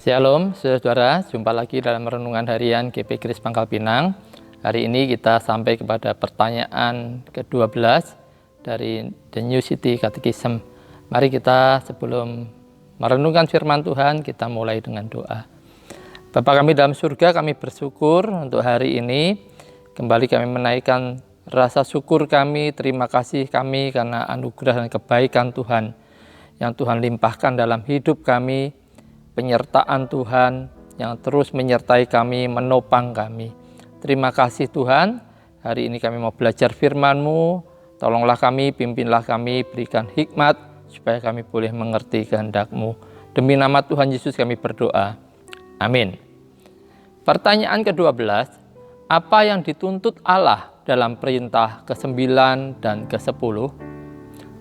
Shalom, saudara. Jumpa lagi dalam renungan harian GP Kris Pangkal Pinang. Hari ini kita sampai kepada pertanyaan ke-12 dari The New City Catechism. Mari kita sebelum merenungkan firman Tuhan, kita mulai dengan doa. Bapa kami dalam surga, kami bersyukur untuk hari ini. Kembali kami menaikkan rasa syukur kami, terima kasih kami karena anugerah dan kebaikan Tuhan yang Tuhan limpahkan dalam hidup kami. Penyertaan Tuhan yang terus menyertai kami, menopang kami. Terima kasih Tuhan, hari ini kami mau belajar firman-Mu. Tolonglah kami, pimpinlah kami, berikan hikmat supaya kami boleh mengerti kehendak-Mu. Demi nama Tuhan Yesus kami berdoa. Amin. Pertanyaan ke-12, apa yang dituntut Allah dalam perintah ke-9 dan ke-10?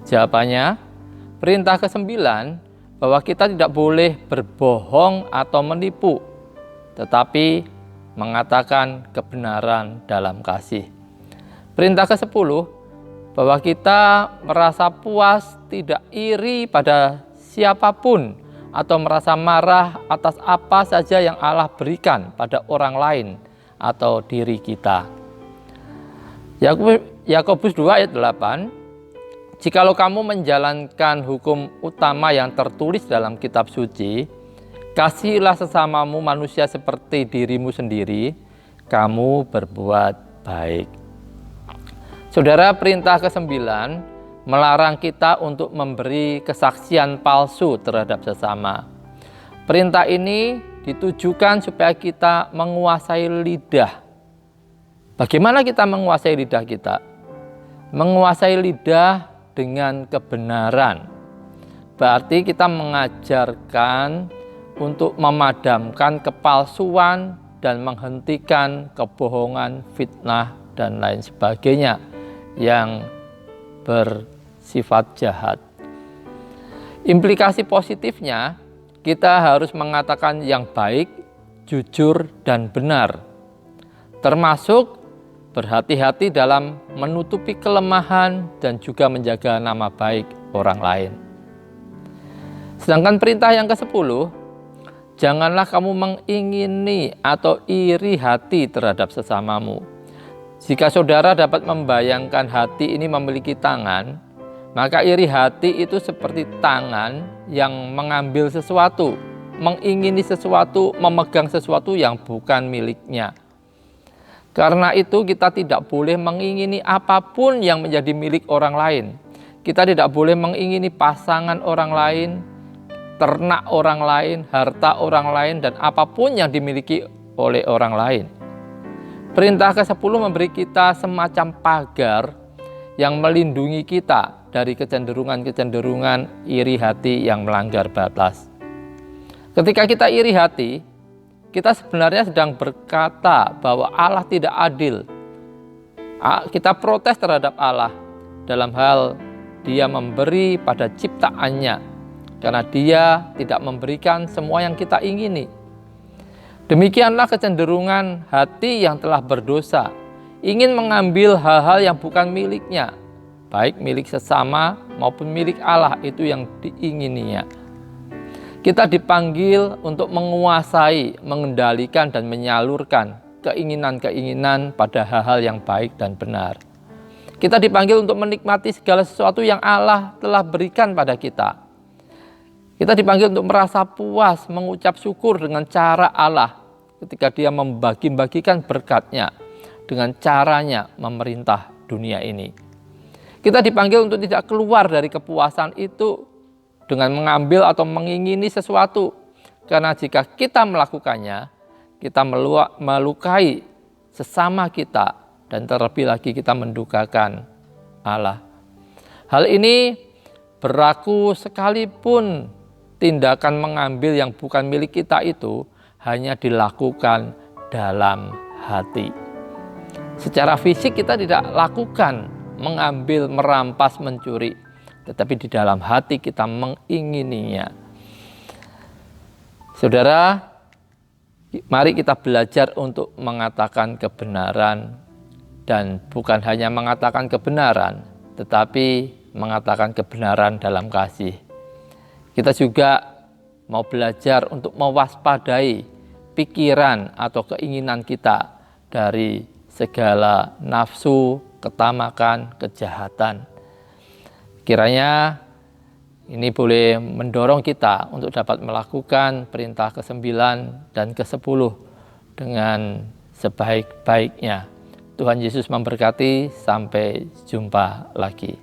Jawabannya, perintah ke-9 bahwa kita tidak boleh berbohong atau menipu, tetapi mengatakan kebenaran dalam kasih. Perintah ke-10 bahwa kita merasa puas, tidak iri pada siapapun, atau merasa marah atas apa saja yang Allah berikan pada orang lain atau diri kita. Yakobus 2 ayat 8, jikalau kamu menjalankan hukum utama yang tertulis dalam kitab suci, kasihilah sesamamu manusia seperti dirimu sendiri, kamu berbuat baik. Saudara, perintah ke-9 melarang kita untuk memberi kesaksian palsu terhadap sesama. Perintah ini ditujukan supaya kita menguasai lidah. Bagaimana kita menguasai lidah kita? Menguasai lidah dengan kebenaran. Berarti kita mengajarkan untuk memadamkan kepalsuan dan menghentikan kebohongan, fitnah, dan lain sebagainya yang bersifat jahat. Implikasi positifnya, kita harus mengatakan yang baik, jujur, dan benar. Termasuk berhati-hati dalam menutupi kelemahan dan juga menjaga nama baik orang lain. Sedangkan perintah yang ke-10, janganlah kamu mengingini atau iri hati terhadap sesamamu. Jika saudara dapat membayangkan hati ini memiliki tangan, maka iri hati itu seperti tangan yang mengambil sesuatu, mengingini sesuatu, memegang sesuatu yang bukan miliknya. Karena itu kita tidak boleh mengingini apapun yang menjadi milik orang lain. Kita tidak boleh mengingini pasangan orang lain, ternak orang lain, harta orang lain, dan apapun yang dimiliki oleh orang lain. Perintah ke-10 memberi kita semacam pagar yang melindungi kita dari kecenderungan-kecenderungan iri hati yang melanggar batas. Ketika kita iri hati, kita sebenarnya sedang berkata bahwa Allah tidak adil. Kita protes terhadap Allah dalam hal Dia memberi pada ciptaannya, karena Dia tidak memberikan semua yang kita ingini. Demikianlah kecenderungan hati yang telah berdosa, ingin mengambil hal-hal yang bukan miliknya, baik milik sesama maupun milik Allah, itu yang diingininya. Kita dipanggil untuk menguasai, mengendalikan, dan menyalurkan keinginan-keinginan pada hal-hal yang baik dan benar. Kita dipanggil untuk menikmati segala sesuatu yang Allah telah berikan pada kita. Kita dipanggil untuk merasa puas, mengucap syukur dengan cara Allah ketika Dia membagi-bagikan berkat-Nya dengan caranya memerintah dunia ini. Kita dipanggil untuk tidak keluar dari kepuasan itu dengan mengambil atau mengingini sesuatu. Karena jika kita melakukannya, kita melukai sesama kita, dan terlebih lagi kita mendukakan Allah. Hal ini berlaku sekalipun tindakan mengambil yang bukan milik kita itu hanya dilakukan dalam hati. Secara fisik kita tidak lakukan mengambil, merampas, mencuri, tetapi di dalam hati kita mengingininya. Saudara, mari kita belajar untuk mengatakan kebenaran, dan bukan hanya mengatakan kebenaran, tetapi mengatakan kebenaran dalam kasih. Kita juga mau belajar untuk mewaspadai pikiran atau keinginan kita dari segala nafsu, ketamakan, kejahatan. Kiranya ini boleh mendorong kita untuk dapat melakukan perintah ke-9 dan ke-10 dengan sebaik-baiknya. Tuhan Yesus memberkati, sampai jumpa lagi.